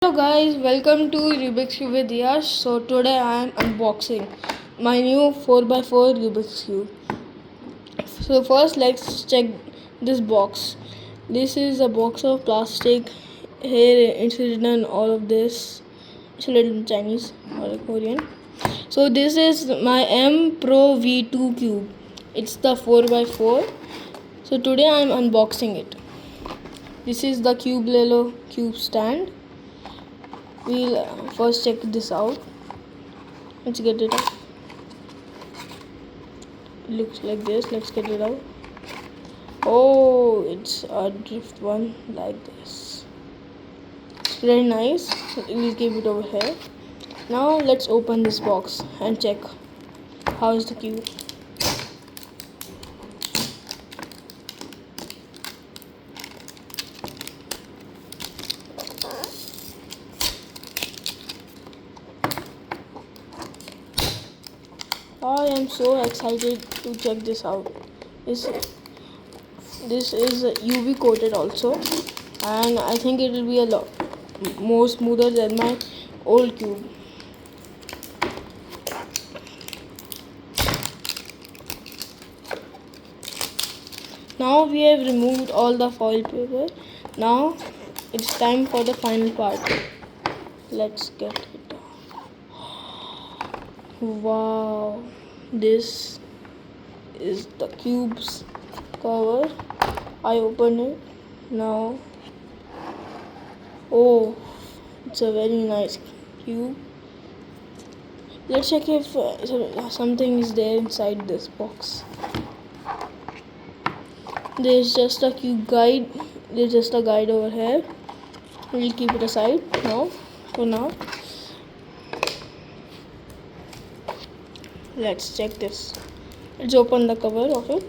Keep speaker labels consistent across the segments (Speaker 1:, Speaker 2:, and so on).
Speaker 1: Hello guys, welcome to sCubeWithYash. So today I am unboxing my new 4x4 Rubik's Cube. So first let's check this box. This is a box of plastic. Here it's written all of this. It's a little Chinese or Korean. So this is my M Pro V2 Cube. It's the 4x4. So today I am unboxing it. This is the cube stand. We'll first check this out. Let's get it out. It looks like this. Let's get it out. Oh, it's a drift one like this. It's very nice. We'll keep it over here. Now let's open this box and check how is the cube. I am so excited to check this out. This is UV coated also, and I think it will be a lot more smoother than my old cube. Now we have removed all the foil paper. Now it's time for the final part. Let's get it. Wow, this is the cube's cover. I open it now. Oh, it's a very nice cube. Let's check if something is there inside this box. There's just a cube guide. There's just a guide over here. We'll keep it aside now. For now, let's check this. Let's open the cover of it.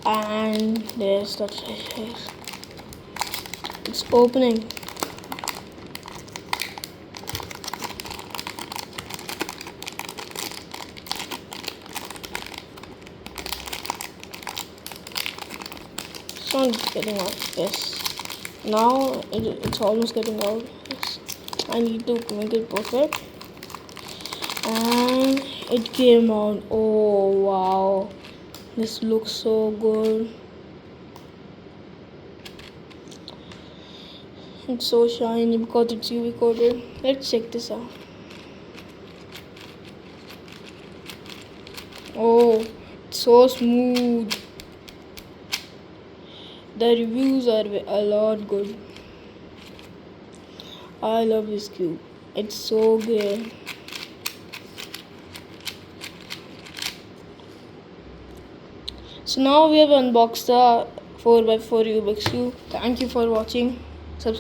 Speaker 1: And there's the treasure. It's opening. It's not getting out. Yes. Now it's almost getting out. Yes. I need to make it perfect. And it came out. Oh wow. This looks so good. It's so shiny because it's UV coated. Let's check this out. Oh, it's so smooth. The reviews are a lot good. I love this cube. It's so great. So now we have unboxed the 4x4 Rubik's Cube. Thank you for watching. Subscribe.